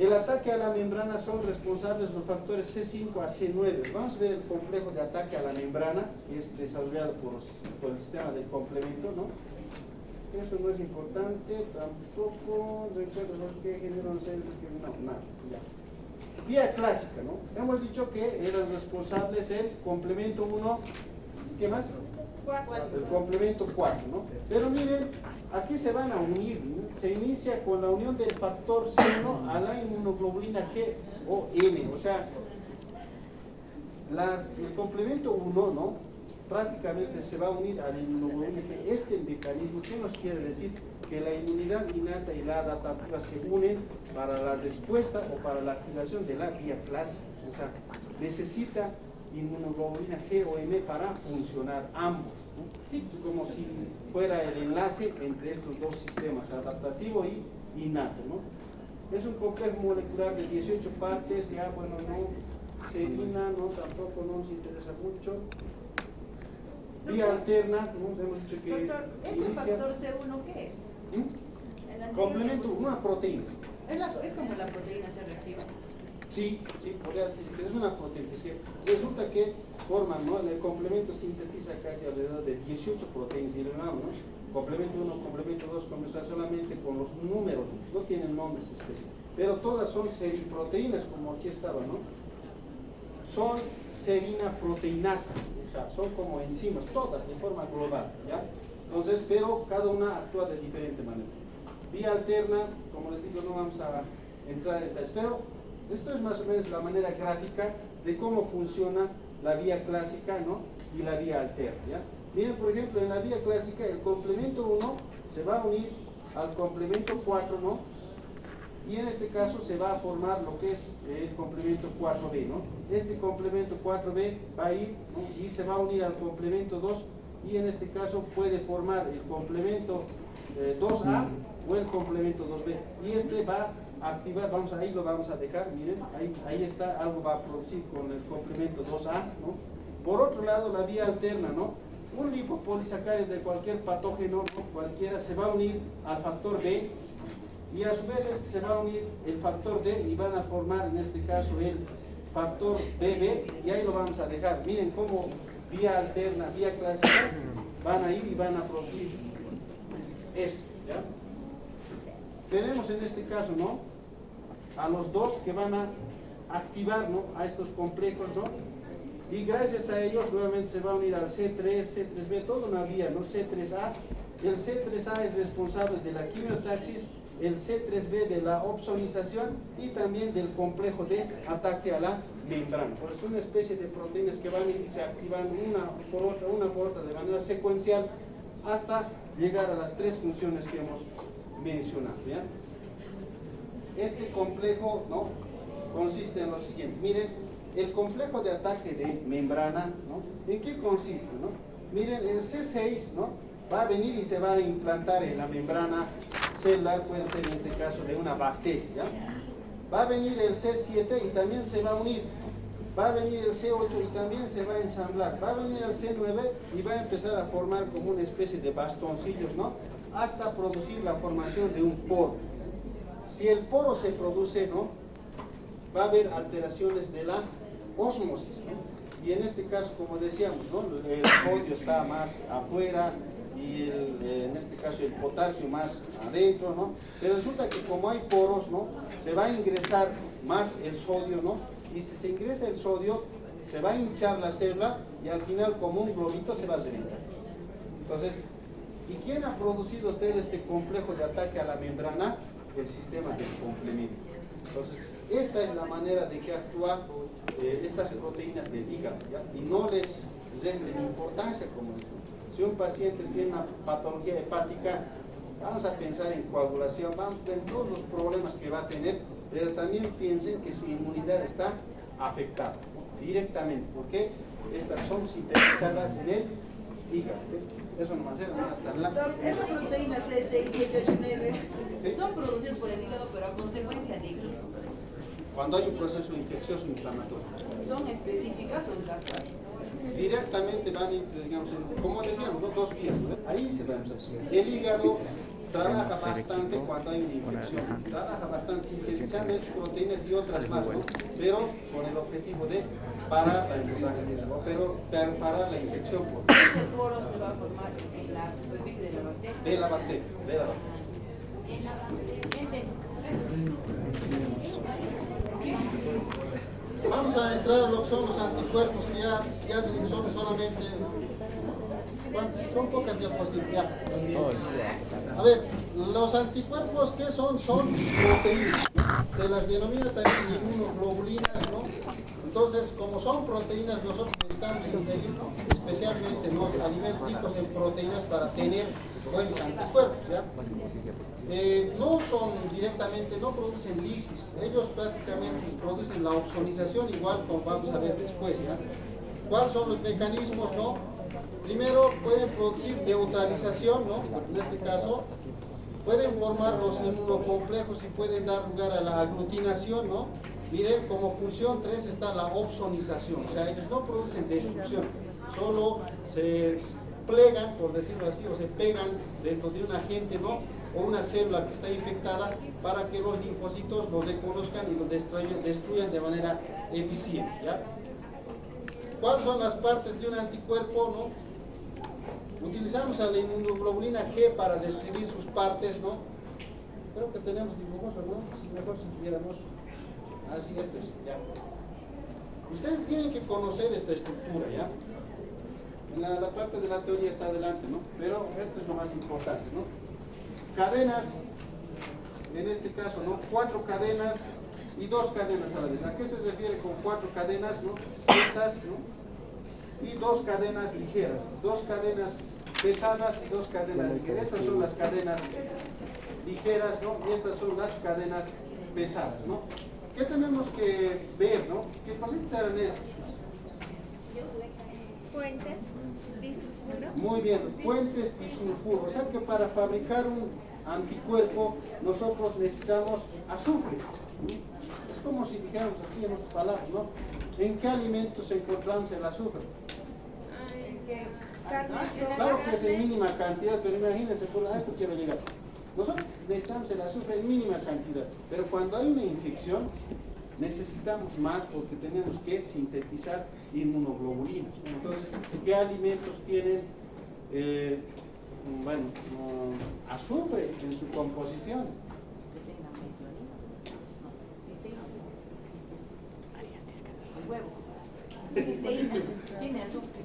El ataque a la membrana son responsables los factores C5 a C9. Vamos a ver el complejo de ataque a la membrana, que es desarrollado por el sistema de complemento, ¿no? Eso no es importante, tampoco recuerdo lo que generó nada, ya. Vía clásica, ¿no? Hemos dicho que eran responsables el complemento 1, ¿qué más? 4. El complemento 4, ¿no? Pero miren, aquí se van a unir, ¿no? Se inicia con la unión del factor C, ¿no? A la inmunoglobulina G o M, o sea, el complemento 1, ¿no? Prácticamente se va a unir a la inmunoglobulina G. Este mecanismo, ¿qué nos quiere decir? Que la inmunidad innata y la adaptativa se unen para la respuesta o para la activación de la vía clásica, o sea, necesita inmunoglobulina G o M para funcionar ambos, ¿no? Es como si fuera el enlace entre estos dos sistemas, adaptativo y innato, ¿no? Es un complejo molecular de 18 partes, ya bueno, no serina, no, tampoco nos interesa mucho. Vía alterna, ¿no? Hemos dicho que Doctor, ¿ese factor C1 qué es? El anterior Complemento, diapositiva. una proteína. Es como la proteína C reactiva. Sí, podría decir que es una proteína. Es que resulta que forman, ¿no? El complemento sintetiza casi alrededor de 18 proteínas, y ¿no? Complemento 1, complemento 2, comienza solamente con los números, no tienen nombres específicos, pero todas son seriproteínas, como aquí estaba, ¿no? Son serinaproteinasas, o sea, son como enzimas, todas de forma global, ¿ya? Entonces, pero cada una actúa de diferente manera. Vía alterna, como les digo, no vamos a entrar en detalles, pero esto es más o menos la manera gráfica de cómo funciona la vía clásica, ¿no? Y la vía alterna, ¿ya? Miren, por ejemplo, en la vía clásica el complemento 1 se va a unir al complemento 4, ¿no? Y en este caso se va a formar lo que es el complemento 4B, ¿no? Este complemento 4B va a ir, ¿no? Y se va a unir al complemento 2, y en este caso puede formar el complemento 2A o el complemento 2B, y este va a activar, ahí lo vamos a dejar, miren, ahí está, algo va a producir con el complemento 2A, ¿no? Por otro lado, la vía alterna, ¿no? un lipopolisacárido de cualquier patógeno, ¿no? Cualquiera, se va a unir al factor B y a su vez este se va a unir el factor D y van a formar en este caso el factor BB y ahí lo vamos a dejar. Miren cómo vía alterna, vía clásica van a ir y van a producir esto, ¿ya? Tenemos en este caso, ¿no?, a los dos que van a activar, ¿no?, a estos complejos, ¿no? Y gracias a ellos nuevamente se va a unir al C3, C3B, toda una vía, ¿no? C3A. El C3A es responsable de la quimiotaxis, el C3B de la opsonización y también del complejo de ataque a la membrana. Por eso es una especie de proteínas que van a irse activando una por otra de manera secuencial hasta llegar a las tres funciones que hemos mencionado, ¿ya? Este complejo, ¿no?, consiste en lo siguiente. Miren, el complejo de ataque de membrana, ¿no?, ¿en qué consiste, no? Miren, el C6, ¿no?, va a venir y se va a implantar en la membrana celular, puede ser en este caso de una bacteria, ¿ya? Va a venir el C7 y también se va a unir. Va a venir el C8 y también se va a ensamblar. Va a venir el C9 y va a empezar a formar como una especie de bastoncillos, ¿no?, hasta producir la formación de un poro. Si el poro se produce, ¿no?, va a haber alteraciones de la ósmosis, ¿no? Y en este caso, como decíamos, ¿no?, el sodio está más afuera y en este caso el potasio más adentro, ¿no? Pero resulta que como hay poros, ¿no?, se va a ingresar más el sodio, ¿no? Y si se ingresa el sodio, se va a hinchar la célula y al final como un globito se va a reventar. Entonces, ¿y quién ha producido todo este complejo de ataque a la membrana? El sistema del complemento. Entonces, esta es la manera de que actúan estas proteínas del hígado, ¿ya? Y no les resten importancia, como digo. Si un paciente tiene una patología hepática, vamos a pensar en coagulación, vamos a ver todos los problemas que va a tener, pero también piensen que su inmunidad está afectada, ¿no?, directamente, porque estas son sintetizadas en el hígado. Eso nomás era una tabla. Doctor, esas proteínas C6, 7, 8, 9 ¿Sí? son producidas por el hígado, pero a consecuencia de qué? Cuando hay un proceso infeccioso inflamatorio. ¿Son específicas o en cascada? Directamente van, digamos, como decíamos, ¿no?, dos vías, ¿no? Ahí se dan. El hígado trabaja bastante cuando hay una infección, trabaja bastante sintetizando estas proteínas y otras más, ¿no?, pero con el objetivo de parar la infección, ¿no?, pero parar la infección. ¿Ese poro se va a formar en la superficie de la bacteria? De la bacteria, de la bacteria. Vamos a entrar a lo que son los anticuerpos, que ya son solamente, son pocas diapositivas. Ya. A ver, los anticuerpos, ¿qué son? Son proteínas, ¿no? Se las denomina también inmunoglobulinas, ¿no? Entonces, como son proteínas, nosotros necesitamos ingerir especialmente los alimentos ricos en proteínas para tener buenos anticuerpos, ¿ya? No son directamente, no producen lisis, ellos prácticamente producen la opsonización, igual como vamos a ver después, ¿ya? ¿Cuáles son los mecanismos, no? Primero, pueden producir neutralización, ¿no? En este caso, pueden formar los inmunocomplejos y pueden dar lugar a la aglutinación, ¿no? Miren, como función 3 está la opsonización, o sea, ellos no producen destrucción, solo se plegan, por decirlo así, o se pegan dentro de un agente, ¿no?, o una célula que está infectada para que los linfocitos los reconozcan y los destruyan de manera eficiente, ¿ya? ¿Cuáles son las partes de un anticuerpo, no? Utilizamos a la inmunoglobulina G para describir sus partes, ¿no? Creo que tenemos dibujos, ¿no? Si mejor si tuviéramos así, esto es, ¿ya? Ustedes tienen que conocer esta estructura, ¿ya? En la parte de la teoría está adelante, ¿no? Pero esto es lo más importante, ¿no? Cadenas, en este caso, ¿no? 4 cadenas y 2 cadenas a la vez. ¿A qué se refiere con 4 cadenas, no? Estas, ¿no? Y 2 cadenas ligeras, 2 cadenas pesadas y 2 cadenas ligeras. Estas son las cadenas ligeras, ¿no? Y estas son las cadenas pesadas, ¿no? ¿Qué tenemos que ver, no? ¿Qué cositas eran estos? Puentes, disulfuro. Muy bien, puentes disulfuro. O sea que para fabricar un anticuerpo nosotros necesitamos azufre. Es como si dijéramos así en otras palabras, ¿no? ¿En qué alimentos encontramos el azufre? Claro que es en mínima cantidad, pero imagínense, a esto quiero llegar. Nosotros necesitamos el azufre en mínima cantidad, pero cuando hay una infección, necesitamos más porque tenemos que sintetizar inmunoglobulinas. Entonces, ¿qué alimentos tienen azufre en su composición? El huevo. Cisteína. Tiene azufre.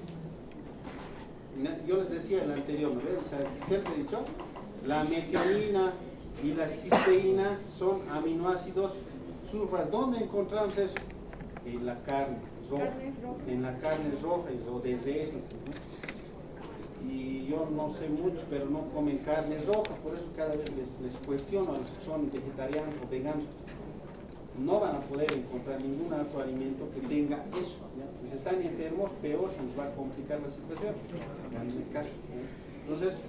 Yo les decía en el anterior, ¿no ven? O sea, ¿qué les he dicho? La metionina y la cisteína son aminoácidos sulfas. ¿Dónde encontramos eso? En la carne roja. En la carne roja o de res, ¿no? Y yo no sé mucho, pero no comen carne roja, por eso cada vez les cuestiono a los que son vegetarianos o veganos. No van a poder encontrar ningún otro alimento que tenga eso, ¿ya? Y si están enfermos, peor, se nos va a complicar la situación. En el caso, ¿no? Entonces,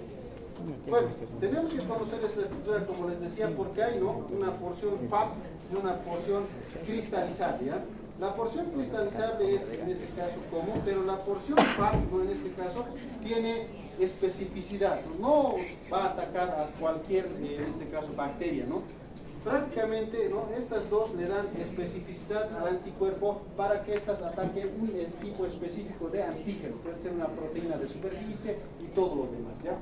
bueno, tenemos que conocer esta estructura, como les decía, porque hay, ¿no?, una porción FAP y una porción cristalizable, ¿ya? La porción cristalizable es, en este caso, común, pero la porción FAP, ¿no?, en este caso, tiene especificidad. No va a atacar a cualquier, en este caso, bacteria, ¿no? Prácticamente, ¿no?, estas dos le dan especificidad al anticuerpo para que éstas ataquen un tipo específico de antígeno. Puede ser una proteína de superficie y todo lo demás, ¿ya?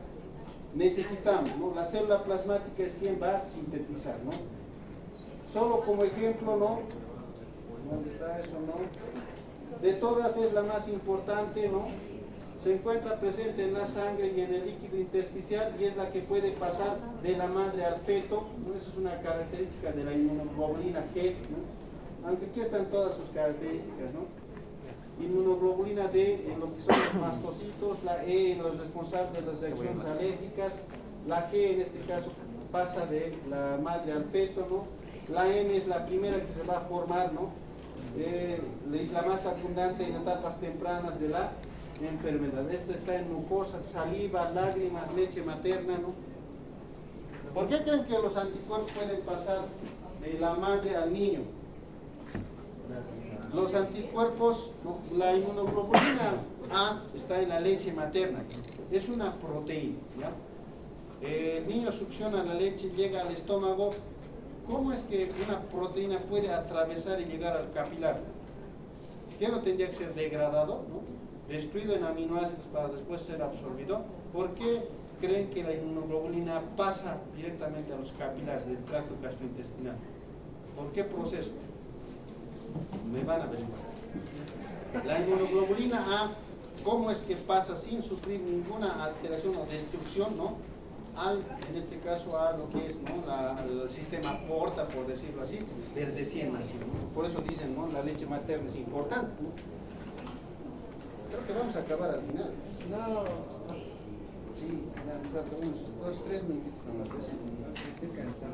Necesitamos, ¿no? La célula plasmática es quien va a sintetizar, ¿no? Solo como ejemplo, ¿no? ¿Dónde está eso, no? De todas es la más importante, ¿no? Se encuentra presente en la sangre y en el líquido intersticial y es la que puede pasar de la madre al feto, ¿no? Esa es una característica de la inmunoglobulina G, ¿no? Aunque aquí están todas sus características, ¿no? Inmunoglobulina D en lo que son los mastocitos, la E en los responsables de las reacciones alérgicas, la G en este caso pasa de la madre al feto, ¿no? La M es la primera que se va a formar, ¿no? Es la más abundante en etapas tempranas de la enfermedad. Esta está en mucosa, saliva, lágrimas, leche materna, ¿no? ¿Por qué creen que los anticuerpos pueden pasar de la madre al niño? Los anticuerpos, ¿no? La inmunoglobulina A está en la leche materna, es una proteína, ¿ya? El niño succiona la leche, llega al estómago. ¿Cómo es que una proteína puede atravesar y llegar al capilar? ¿Qué no tendría que ser degradado, ¿no?, destruido en aminoácidos para después ser absorbido? ¿Por qué creen que la inmunoglobulina pasa directamente a los capilares del tracto gastrointestinal? ¿Por qué proceso? Me van a averiguar. La inmunoglobulina A, ¿cómo es que pasa sin sufrir ninguna alteración o destrucción, ¿no?, en este caso a lo que es, ¿no?, el sistema porta, por decirlo así, del recién nacido, ¿no? Por eso dicen, ¿no?, la leche materna es importante, ¿no? Creo que vamos a acabar al final. No. Sí, ya nos faltan unos 2-3 minutitos nomás. Estoy cansado.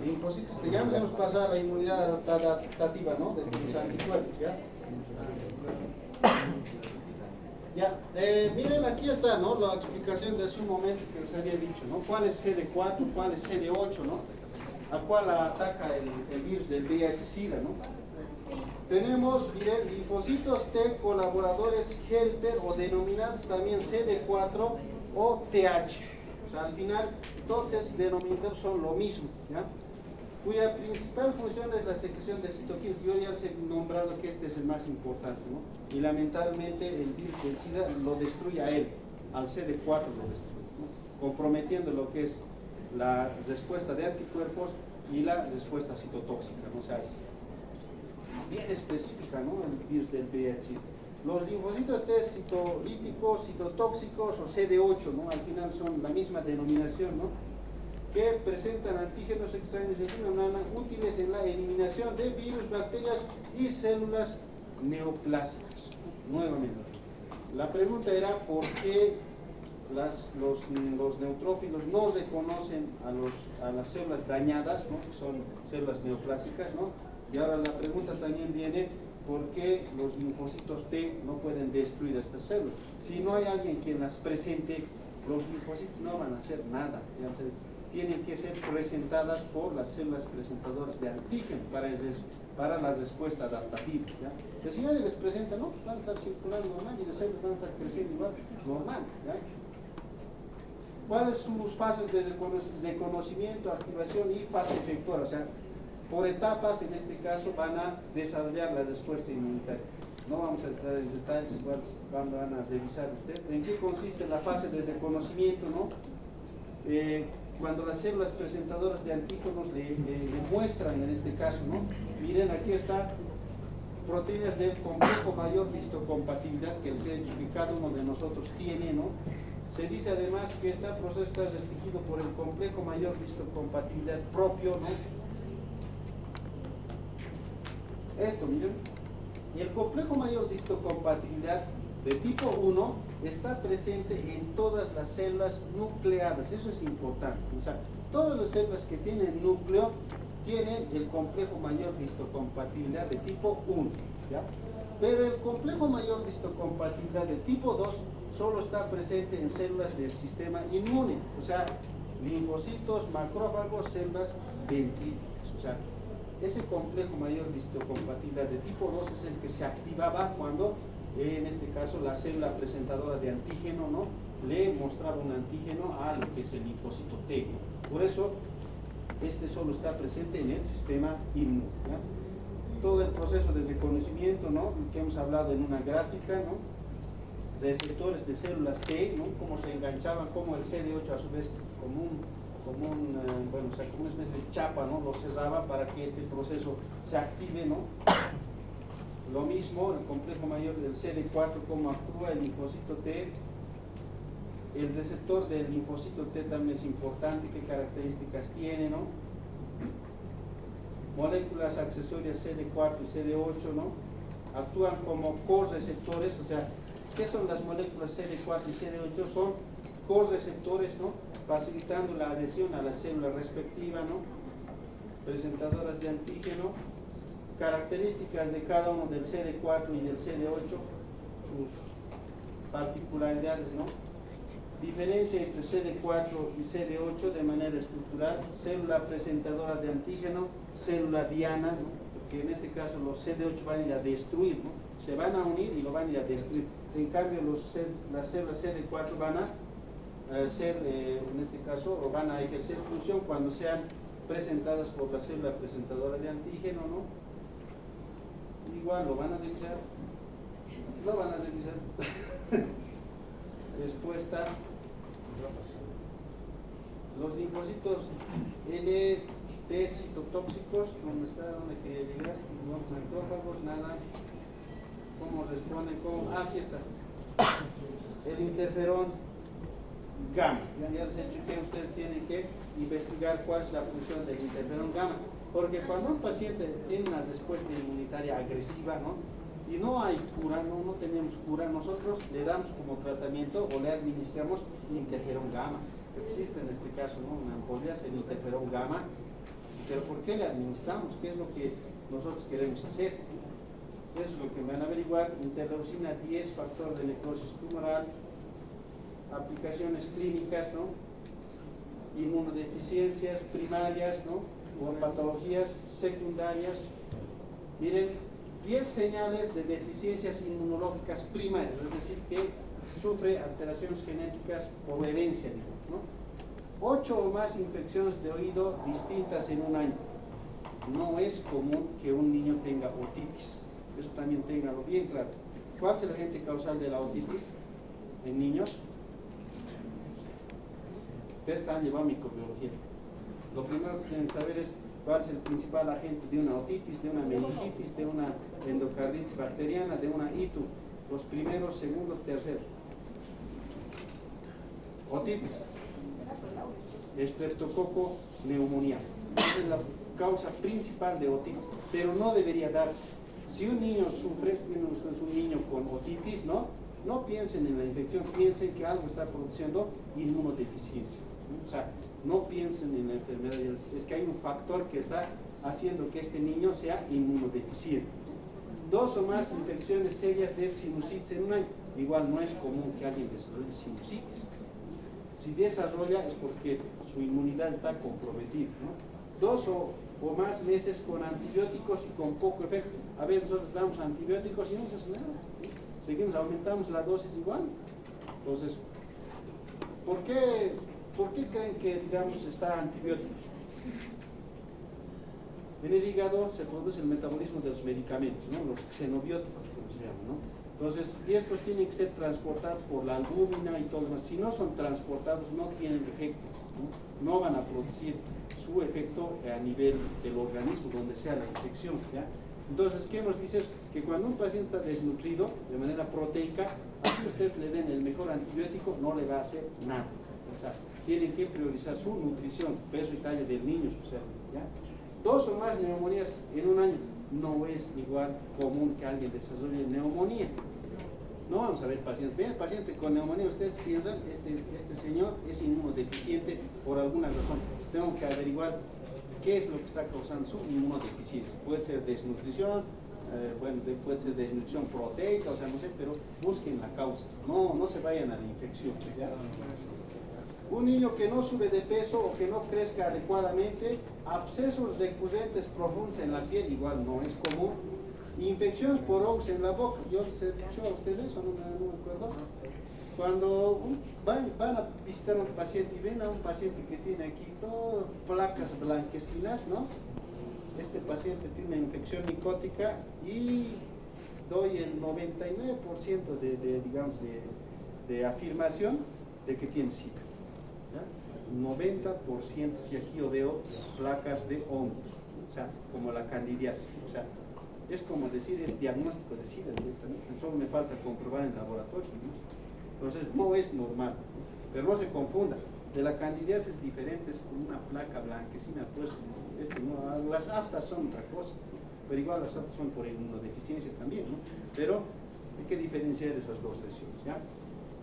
Linfocitos, ya nos hemos pasado a la inmunidad adaptativa, ¿no?, desde los anticuerpos, ¿ya? Ya, miren, aquí está, ¿no?, la explicación de hace un momento que les había dicho, ¿no? ¿Cuál es CD4, cuál es CD8, ¿no? ¿A cuál ataca el virus del VIH-Sida, ¿no? Tenemos, miren, linfocitos T colaboradores helper o denominados también CD4 o TH. O sea, al final, todos estos denominados son lo mismo, ¿ya? Cuya principal función es la secreción de citoquinas. Yo ya les he nombrado que este es el más importante, ¿no? Y lamentablemente el virus del SIDA lo destruye a él, al CD4 lo destruye, ¿no?, comprometiendo lo que es la respuesta de anticuerpos y la respuesta citotóxica, ¿no? O sea, es bien específica, ¿no?, el virus del VIH. Los linfocitos T citolíticos, citotóxicos o CD8, ¿no?, al final son la misma denominación, ¿no?, que presentan antígenos extraños de humana útiles en la eliminación de virus, bacterias y células neoplásicas. Nuevamente, la pregunta era por qué los neutrófilos no reconocen a las células dañadas, ¿no?, que son células neoplásicas, ¿no? Y ahora la pregunta también viene, ¿por qué los linfocitos T no pueden destruir estas células? Si no hay alguien quien las presente, los linfocitos no van a hacer nada, tienen que ser presentadas por las células presentadoras de antígeno. Para eso para la respuesta adaptativa. ¿Ya? Pero si nadie les presenta, no, van a estar circulando normal y las células van a estar creciendo igual, normal. ¿Ya? ¿Cuáles son sus fases de conocimiento, activación y fase efectora? O sea, por etapas, en este caso, van a desarrollar la respuesta inmunitaria. No vamos a entrar en detalles, igual van a revisar ustedes. ¿En qué consiste la fase de reconocimiento, no? Cuando las células presentadoras de antígenos le muestran, en este caso, ¿no? Miren, aquí está proteínas del complejo mayor de histocompatibilidad, que les he dicho que cada uno de nosotros tiene, ¿no? Se dice además que este proceso está restringido por el complejo mayor de histocompatibilidad propio, ¿no? Esto, miren, y el complejo mayor de histocompatibilidad de tipo 1 está presente en todas las células nucleadas, eso es importante. O sea, todas las células que tienen núcleo tienen el complejo mayor de histocompatibilidad de tipo 1, ¿ya? Pero el complejo mayor de histocompatibilidad de tipo 2 solo está presente en células del sistema inmune, o sea, linfocitos, macrófagos, células dendríticas. O sea, ese complejo mayor de histocompatibilidad de tipo 2 es el que se activaba cuando, en este caso, la célula presentadora de antígeno, ¿no?, le mostraba un antígeno a lo que es el linfocito T. Por eso, este solo está presente en el sistema inmune, ¿ya? Todo el proceso de reconocimiento, ¿no?, que hemos hablado en una gráfica, ¿no?, receptores de células T, ¿no?, cómo se enganchaban, cómo el CD8 a su vez como una especie de chapa, ¿no?, lo cerraba para que este proceso se active, ¿no? Lo mismo, el complejo mayor del CD4, cómo actúa el linfocito T. El receptor del linfocito T también es importante, qué características tiene, ¿no? Moléculas accesorias CD4 y CD8, ¿no?, actúan como correceptores. O sea, ¿qué son las moléculas CD4 y CD8? Son correceptores, ¿no?, facilitando la adhesión a la célula respectiva, ¿no?, presentadoras de antígeno. Características de cada uno del CD4 y del CD8, sus particularidades, ¿no? Diferencia entre CD4 y CD8 de manera estructural: célula presentadora de antígeno, célula diana, ¿no?, porque en este caso los CD8 van a ir a destruir, ¿no?, se van a unir y lo van a ir a destruir. En cambio, las células CD4 van a ser, en este caso, o van a ejercer función cuando sean presentadas por la célula presentadora de antígeno, ¿no? Igual lo van a revisar, Respuesta: los linfocitos LT citotóxicos, ¿dónde quería llegar? Los macrófagos, nada. ¿Cómo responden? Aquí está. El interferón gamma. Ya les he dicho que ustedes tienen que investigar cuál es la función del interferón gamma, porque cuando un paciente tiene una respuesta inmunitaria agresiva, ¿no?, y no hay cura, no tenemos cura, nosotros le damos como tratamiento o le administramos interferón gamma. Existe en este caso, ¿no?, una ampolla, el interferón gamma. Pero ¿por qué le administramos? ¿Qué es lo que nosotros queremos hacer? Eso es lo que van a averiguar. Interleucina 10, factor de necrosis tumoral. Aplicaciones clínicas, ¿no?, inmunodeficiencias primarias, ¿no?, o patologías secundarias. Miren, 10 señales de deficiencias inmunológicas primarias, es decir, que sufre alteraciones genéticas por herencia, ¿no? 8 o más infecciones de oído distintas en un año. No es común que un niño tenga otitis, eso también ténganlo bien claro. ¿Cuál es el agente causal de la otitis en niños? Ustedes han llevado microbiología. Lo primero que tienen que saber es cuál es el principal agente de una otitis, de una meningitis, de una endocarditis bacteriana, de una ITU. Los primeros, segundos, terceros. Otitis. Estreptococo neumonía. Esa es la causa principal de otitis, pero no debería darse. Si un niño sufre, tiene ustedes un niño con otitis, no piensen en la infección, piensen que algo está produciendo inmunodeficiencia. O sea, no piensen en la enfermedad, es que hay un factor que está haciendo que este niño sea inmunodeficiente. 2 o más infecciones serias de sinusitis en un año. Igual no es común que alguien desarrolle sinusitis. Si desarrolla es porque su inmunidad está comprometida, ¿no? 2 o más meses con antibióticos y con poco efecto. A ver, nosotros damos antibióticos y no se hace nada. Seguimos, aumentamos la dosis igual. Entonces, ¿por qué creen que, digamos, está antibióticos? En el hígado se produce el metabolismo de los medicamentos, ¿no? Los xenobióticos, como se llama, ¿no? Entonces, estos tienen que ser transportados por la albúmina y todo lo demás. Si no son transportados, no tienen efecto, ¿no? No van a producir su efecto a nivel del organismo, donde sea la infección, ¿ya? Entonces, ¿qué nos dice? Que cuando un paciente está desnutrido de manera proteica, así usted le den el mejor antibiótico, no le va a hacer nada. O sea, tienen que priorizar su nutrición, su peso y talla del niño especialmente, ¿ya? 2 o más neumonías en un año no es igual común que alguien desarrolle neumonía. No vamos a ver pacientes. Ven el paciente con neumonía, ustedes piensan, este señor es inmunodeficiente por alguna razón. Tengo que averiguar qué es lo que está causando su inmunodeficiencia. Puede ser desnutrición, bueno, puede ser desnutrición proteica, o sea, no sé, pero busquen la causa. No se vayan a la infección, ¿ya? Un niño que no sube de peso o que no crezca adecuadamente, abscesos recurrentes profundos en la piel, igual no es común. Infecciones por hongos en la boca, yo les he dicho a ustedes eso, no me acuerdo. Cuando van a visitar a un paciente y ven a un paciente que tiene aquí todas placas blanquecinas, ¿no? Este paciente tiene una infección micótica y doy el 99% de afirmación de que tiene Zika. 90% si aquí yo veo placas de hongos, o sea, como la candidiasis, o sea, es como decir, es diagnóstico de SIDA directamente, solo me falta comprobar en laboratorio, ¿no? Entonces no es normal, pero no se confunda, de la candidiasis es diferente, es como una placa blanquecina, pues no, las aftas son otra cosa, pero igual las aftas son por inmunodeficiencia también, ¿no? Pero hay que diferenciar esas dos lesiones, ¿ya?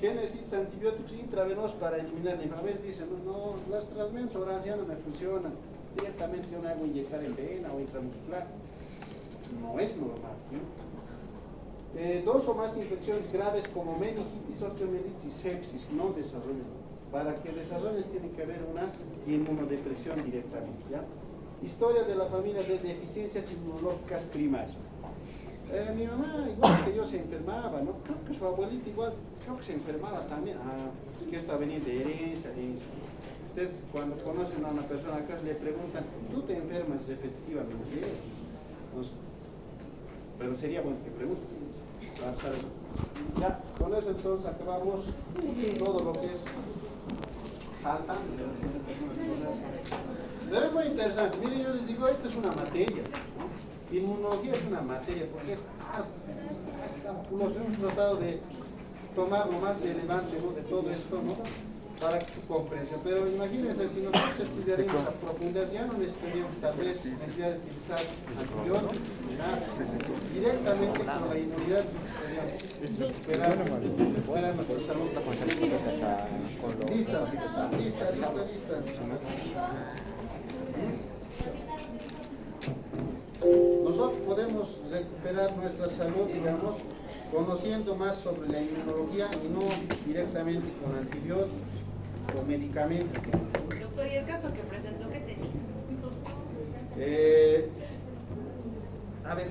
¿Qué necesitas? Antibióticos intravenosos para eliminar la infección. A veces dicen, no, los tratamientos orales ya no me funcionan, directamente yo me hago inyectar en vena o intramuscular. No es normal, ¿no? 2 o más infecciones graves como meningitis, osteomielitis y sepsis no desarrollan. Para que desarrolles tiene que haber una inmunodepresión directamente, ¿ya? Historia de la familia de deficiencias inmunológicas primarias. Mi mamá, igual que yo, se enfermaba, ¿no? Creo que su abuelita igual, creo que se enfermaba también. Es que esto ha venido de herencia. Ustedes cuando conocen a una persona acá le preguntan, ¿tú te enfermas repetitivamente? Entonces, pero sería bueno que pregunten. Ya, con eso entonces acabamos todo lo que es salta. Pero es muy interesante. Miren, yo les digo, esta es una materia, ¿no? Inmunología es una materia porque es harto. Nos hemos tratado de tomar lo más relevante, ¿no?, de todo esto, ¿no?, para su comprensión. Pero imagínense, si nosotros estudiaremos a profundidad, ya no necesitaríamos tal vez necesidad de utilizar antibióticos, nada. Directamente con la inmunidad podríamos recuperar nuestra salud. Lista. Nosotros podemos recuperar nuestra salud, digamos, conociendo más sobre la inmunología y no directamente con antibióticos o medicamentos. Doctor, ¿y el caso que presentó qué tenía? A ver,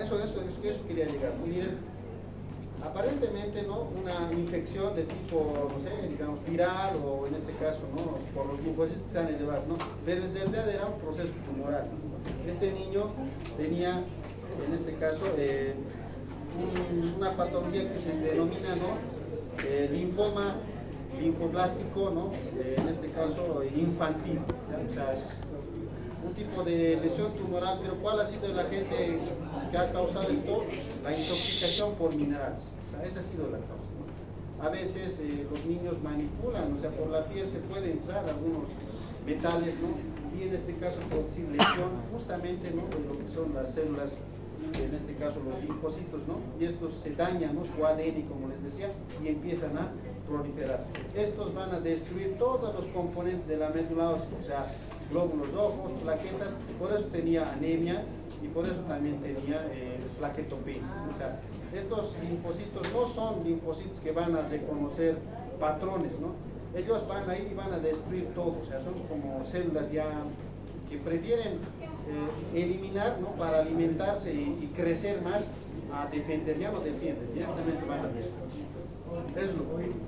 eso quería llegar. Miren, aparentemente, ¿no?, una infección de tipo, no sé, digamos, viral o en este caso, ¿no?, por los linfocitos que están elevados, ¿no? Pero en realidad era un proceso tumoral. Este niño tenía, en este caso, una patología que se denomina, ¿no?, linfoma linfoblástico, ¿no?, en este caso infantil, ¿ya? O sea, es un tipo de lesión tumoral. Pero ¿cuál ha sido el agente que ha causado esto? La intoxicación por minerales. O sea, esa ha sido la causa, ¿no? A veces los niños manipulan, o sea, por la piel se puede entrar algunos metales, ¿no?, y en este caso producir lesión justamente, ¿no?, de lo que son las células, en este caso los linfocitos, ¿no?, y estos se dañan, ¿no?, su ADN, como les decía, y empiezan a proliferar. Estos van a destruir todos los componentes de la médula ósea, o sea, glóbulos rojos, plaquetas. Por eso tenía anemia y por eso también tenía plaquetopenia. O sea, estos linfocitos no son linfocitos que van a reconocer patrones, ¿no? ellos van a ir y van a destruir todo, o sea, son como células ya que prefieren eliminar, ¿no? Para alimentarse y crecer más, a defender, ya no defienden, directamente van a destruir. Es lo que